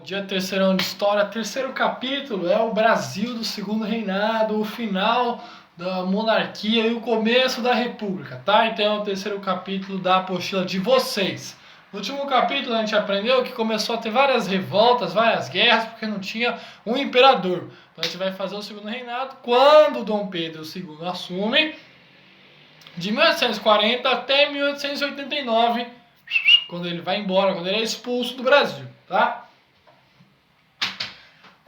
Dia terceirão de história, terceiro capítulo é o Brasil do segundo reinado, o final da monarquia e o começo da república, tá? Então é o terceiro capítulo da apostila de vocês. No último capítulo a gente aprendeu que começou a ter várias revoltas, várias guerras, porque não tinha um imperador. Então a gente vai fazer o segundo reinado quando Dom Pedro II assume, de 1840 até 1889, quando ele vai embora, quando ele é expulso do Brasil, tá?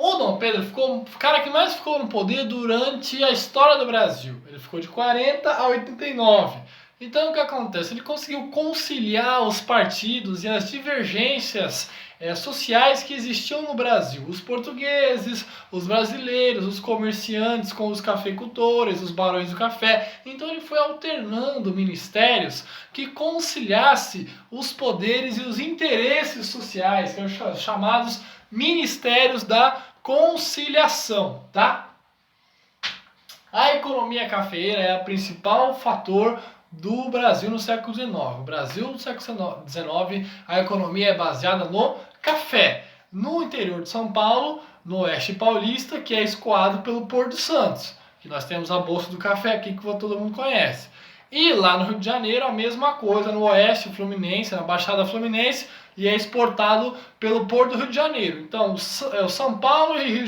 O Dom Pedro ficou o cara que mais ficou no poder durante a história do Brasil. Ele ficou de 40 a 89. Então o que acontece? Ele conseguiu conciliar os partidos e as divergências sociais que existiam no Brasil. Os portugueses, os brasileiros, os comerciantes com os cafeicultores, os barões do café. Então ele foi alternando ministérios que conciliasse os poderes e os interesses sociais, que são chamados ministérios da conciliação, tá? A economia cafeeira é o principal fator do Brasil no século XIX. O Brasil no século XIX, a economia é baseada no café. No interior de São Paulo, no oeste paulista, que é escoado pelo Porto de Santos, que nós temos a Bolsa do Café aqui que todo mundo conhece. E lá no Rio de Janeiro, a mesma coisa, no oeste fluminense, na Baixada Fluminense, e é exportado pelo Porto do Rio de Janeiro. Então, São Paulo e Rio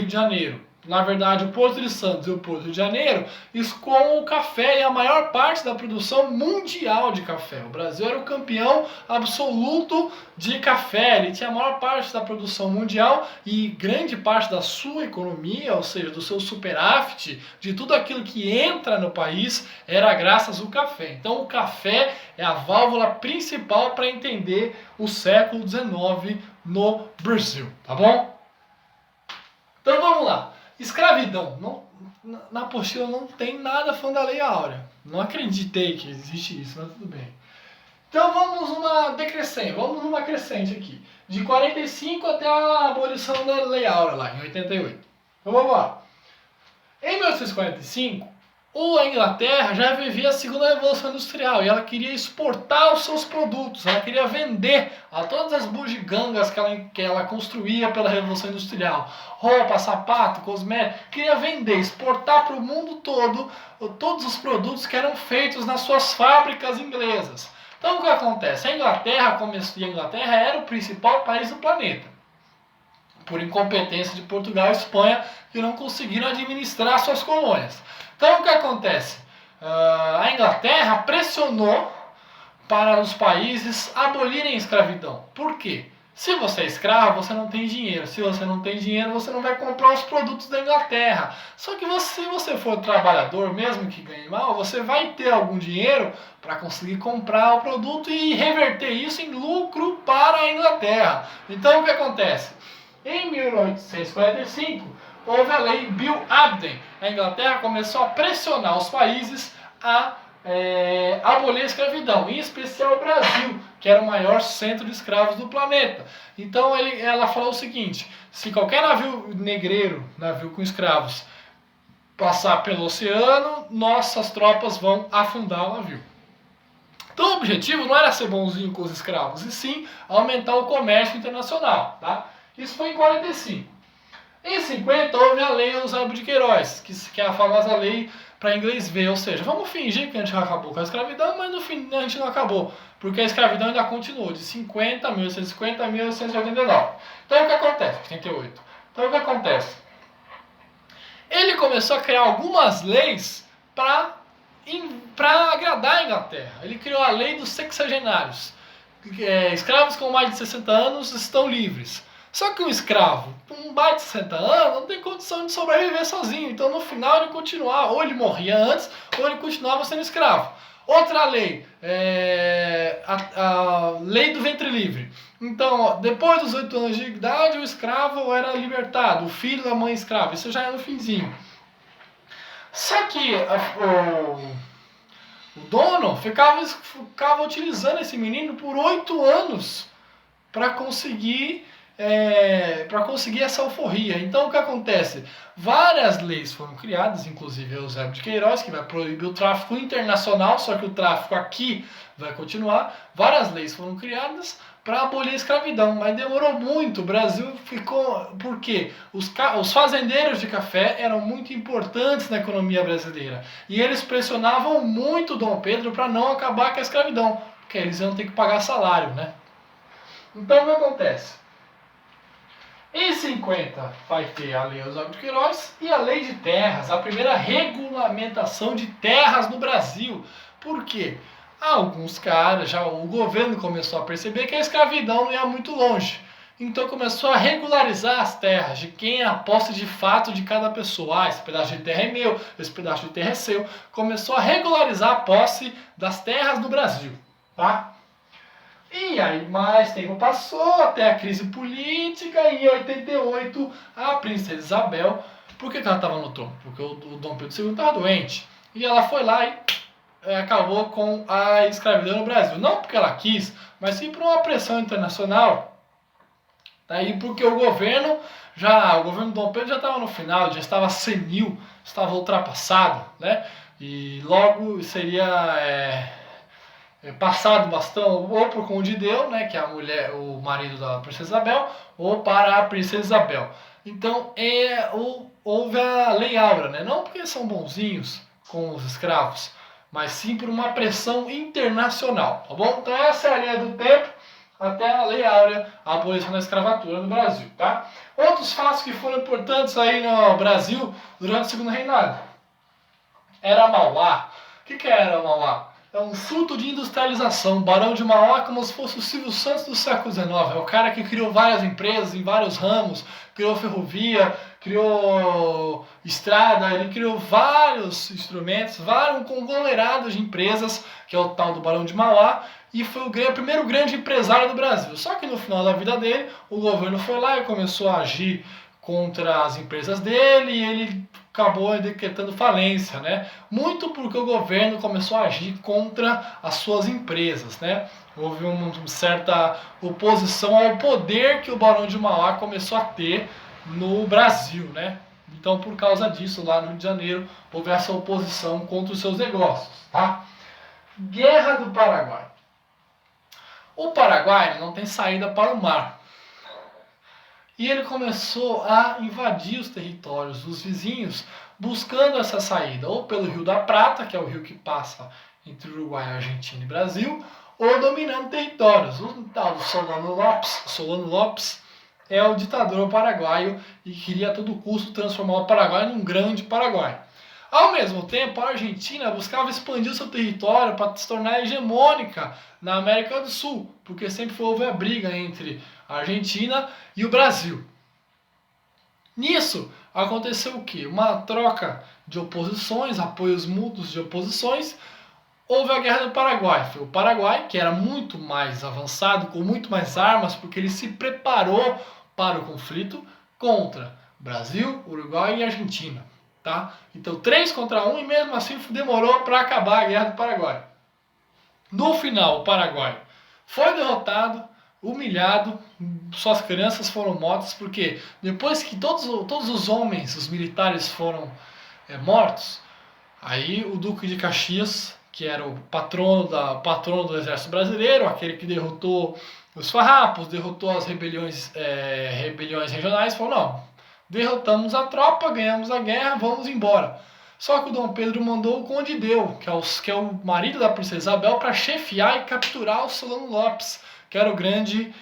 de Janeiro, na verdade o Porto de Santos e o Porto do Rio de Janeiro, escoam o café e a maior parte da produção mundial de café. O Brasil era o campeão absoluto de café, ele tinha a maior parte da produção mundial e grande parte da sua economia, ou seja, do seu superávit, de tudo aquilo que entra no país, era graças ao café. Então o café é a válvula principal para entender o século XIX no Brasil, tá bom? Então vamos lá. Escravidão. Na apostila não tem nada falando da Lei Áurea. Não acreditei que existe isso, mas tudo bem. Então vamos numa crescente aqui. De 45 até a abolição da Lei Áurea lá, em 88. Então vamos lá. Em 1845, a Inglaterra já vivia a segunda revolução industrial e ela queria exportar os seus produtos, ela queria vender a todas as bugigangas que ela construía pela revolução industrial, roupa, sapato, cosméticos, queria vender, exportar para o mundo todo todos os produtos que eram feitos nas suas fábricas inglesas. Então o que acontece? A Inglaterra era o principal país do planeta, por incompetência de Portugal e Espanha, que não conseguiram administrar suas colônias. Então o que acontece? A Inglaterra pressionou para os países abolirem a escravidão. Por quê? Se você é escravo, você não tem dinheiro. Se você não tem dinheiro, você não vai comprar os produtos da Inglaterra. Só que se você for trabalhador, mesmo que ganhe mal, você vai ter algum dinheiro para conseguir comprar o produto e reverter isso em lucro para a Inglaterra. Então o que acontece? Em 1845, houve a lei Bill Abden. A Inglaterra começou a pressionar os países a abolir a escravidão, em especial o Brasil, que era o maior centro de escravos do planeta. Então ela falou o seguinte: se qualquer navio negreiro, navio com escravos, passar pelo oceano, nossas tropas vão afundar o navio. Então o objetivo não era ser bonzinho com os escravos, e sim aumentar o comércio internacional, tá? Isso foi em 45. Em 50 houve a lei Eusébio de Queiroz, que é a famosa lei para inglês ver, ou seja, vamos fingir que a gente acabou com a escravidão, mas no fim a gente não acabou, porque a escravidão ainda continuou, de 1850 a 1889. Então o que acontece? 88. Então o que acontece? Ele começou a criar algumas leis para agradar a Inglaterra. Ele criou a lei dos sexagenários. Escravos com mais de 60 anos estão livres. Só que um escravo com mais de 60 anos não tem condição de sobreviver sozinho. Então no final ele continuava, ou ele morria antes, ou ele continuava sendo escravo. Outra lei, a lei do ventre livre. Então, depois dos 8 anos de idade, o escravo era libertado, o filho da mãe escrava. Isso já é no finzinho. Só que o dono ficava utilizando esse menino por 8 anos para conseguir essa alforria. Então o que acontece? Várias leis foram criadas, inclusive o Eusébio de Queiroz, que vai proibir o tráfico internacional, só que o tráfico aqui vai continuar. Várias leis foram criadas para abolir a escravidão, mas demorou muito. O Brasil ficou... Por quê? Os fazendeiros de café eram muito importantes na economia brasileira e eles pressionavam muito Dom Pedro para não acabar com a escravidão, porque eles iam ter que pagar salário, né? Então o que acontece? Em 50 vai ter a Lei Osório de Queiroz e a Lei de Terras, a primeira regulamentação de terras no Brasil. Por quê? Alguns caras, já o governo começou a perceber que a escravidão não ia muito longe. Então começou a regularizar as terras, de quem é a posse de fato de cada pessoa. Ah, esse pedaço de terra é meu, esse pedaço de terra é seu. Começou a regularizar a posse das terras no Brasil, tá? E aí mais tempo passou, até a crise política, e em 88 a princesa Isabel, por que ela estava no trono? Porque o Dom Pedro II estava doente. E ela foi lá e acabou com a escravidão no Brasil. Não porque ela quis, mas sim por uma pressão internacional. Daí porque o governo do Dom Pedro já estava no final, já estava senil, estava ultrapassado, né? E logo seria passado o bastão ou por Conde Deu, né, que é o marido da princesa Isabel, ou para a princesa Isabel. Então houve a Lei Áurea, né? Não porque são bonzinhos com os escravos, mas sim por uma pressão internacional, tá bom? Então essa é a linha do tempo até a Lei Áurea, a abolição da escravatura no Brasil, tá? Outros fatos que foram importantes aí no Brasil durante o Segundo Reinado. Era Mauá. O que era Mauá? É um fruto de industrialização. O Barão de Mauá é como se fosse o Silvio Santos do século XIX. É o cara que criou várias empresas em vários ramos, criou ferrovia, criou estrada, ele criou vários instrumentos, um conglomerado de empresas, que é o tal do Barão de Mauá, e foi o primeiro grande empresário do Brasil. Só que no final da vida dele, o governo foi lá e começou a agir contra as empresas dele, e ele acabou decretando falência, né? Muito porque o governo começou a agir contra as suas empresas, né? Houve uma certa oposição ao poder que o Barão de Mauá começou a ter no Brasil, né? Então, por causa disso, lá no Rio de Janeiro, houve essa oposição contra os seus negócios, tá? Guerra do Paraguai. O Paraguai não tem saída para o mar. E ele começou a invadir os territórios dos vizinhos, buscando essa saída, ou pelo Rio da Prata, que é o rio que passa entre Uruguai, Argentina e Brasil, ou dominando territórios. O tal do Solano Lopes é o ditador paraguaio e queria a todo custo transformar o Paraguai num grande Paraguai. Ao mesmo tempo, a Argentina buscava expandir o seu território para se tornar hegemônica na América do Sul, porque sempre houve a briga entre a Argentina e o Brasil. Nisso, aconteceu o quê? Uma troca de oposições, apoios mútuos de oposições. Houve a Guerra do Paraguai. Foi o Paraguai, que era muito mais avançado, com muito mais armas, porque ele se preparou para o conflito contra Brasil, Uruguai e Argentina. Tá? Então 3 contra 1 e mesmo assim demorou para acabar a Guerra do Paraguai. No final, o Paraguai foi derrotado, humilhado, suas crianças foram mortas, porque depois que todos os homens, os militares foram mortos, aí o Duque de Caxias, que era o patrono do exército brasileiro, aquele que derrotou os farrapos, derrotou as rebeliões regionais, falou, não, derrotamos a tropa, ganhamos a guerra, vamos embora. Só que o Dom Pedro mandou o Conde Deu, que é o marido da princesa Isabel, para chefiar e capturar o Solano Lopes, que era o grande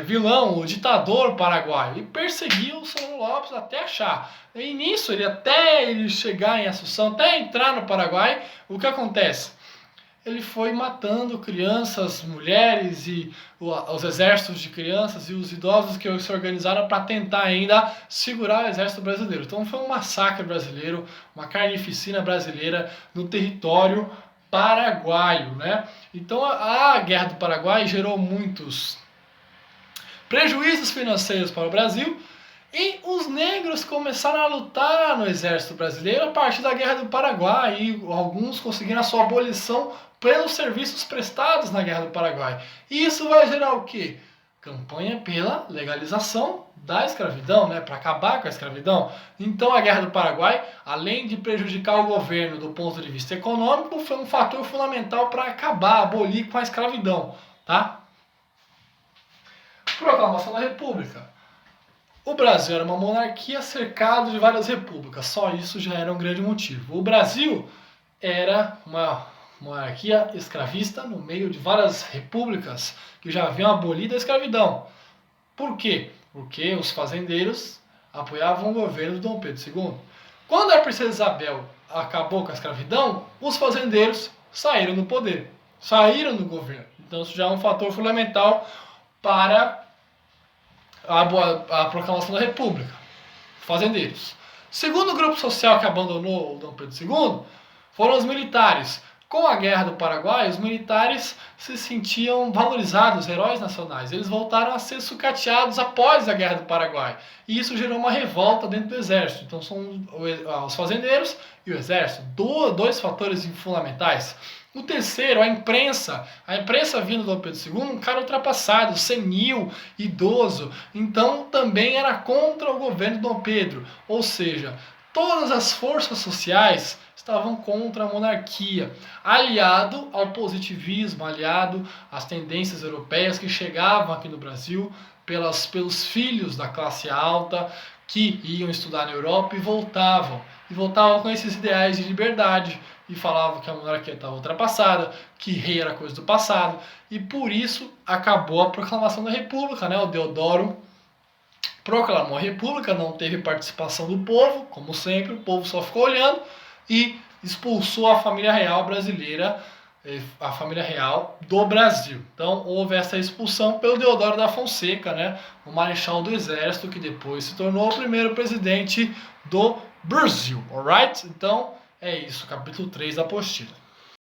vilão, o ditador paraguaio, e perseguiu o Solano Lopes até achar. E nisso, até ele chegar em Assunção, até entrar no Paraguai, o que acontece? Ele foi matando crianças, mulheres e os exércitos de crianças e os idosos que se organizaram para tentar ainda segurar o exército brasileiro. Então foi um massacre brasileiro, uma carnificina brasileira no território paraguaio, né? Então a Guerra do Paraguai gerou muitos prejuízos financeiros para o Brasil e os negros começaram a lutar no exército brasileiro a partir da Guerra do Paraguai e alguns conseguiram a sua abolição pelos serviços prestados na Guerra do Paraguai. E isso vai gerar o quê? Campanha pela legalização da escravidão, né? Para acabar com a escravidão. Então a Guerra do Paraguai, além de prejudicar o governo do ponto de vista econômico, foi um fator fundamental para acabar, abolir com a escravidão, tá? Proclamação da República. O Brasil era uma monarquia cercado de várias repúblicas, só isso já era um grande motivo. O Brasil era uma monarquia escravista no meio de várias repúblicas que já haviam abolido a escravidão. Por quê? Porque os fazendeiros apoiavam o governo de Dom Pedro II. Quando a princesa Isabel acabou com a escravidão, os fazendeiros saíram do poder, saíram do governo. Então isso já é um fator fundamental para a proclamação da República. Fazendeiros. Segundo grupo social que abandonou o Dom Pedro II foram os militares. Com a Guerra do Paraguai, os militares se sentiam valorizados, heróis nacionais. Eles voltaram a ser sucateados após a Guerra do Paraguai. E isso gerou uma revolta dentro do exército. Então são os fazendeiros e o exército, dois fatores fundamentais. O terceiro, a imprensa. A imprensa vindo do Dom Pedro II, um cara ultrapassado, senil, idoso. Então também era contra o governo de Dom Pedro. Ou seja, todas as forças sociais estavam contra a monarquia, aliado ao positivismo, aliado às tendências europeias que chegavam aqui no Brasil pelos filhos da classe alta que iam estudar na Europa e voltavam com esses ideais de liberdade e falavam que a monarquia estava ultrapassada, que rei era coisa do passado, e por isso acabou a proclamação da República, né? O Deodoro proclamou a República, não teve participação do povo, como sempre, o povo só ficou olhando e expulsou a família real brasileira, a família real do Brasil. Então houve essa expulsão pelo Deodoro da Fonseca, né, o marechal do exército, que depois se tornou o primeiro presidente do Brasil, alright? Então é isso, capítulo 3 da apostila.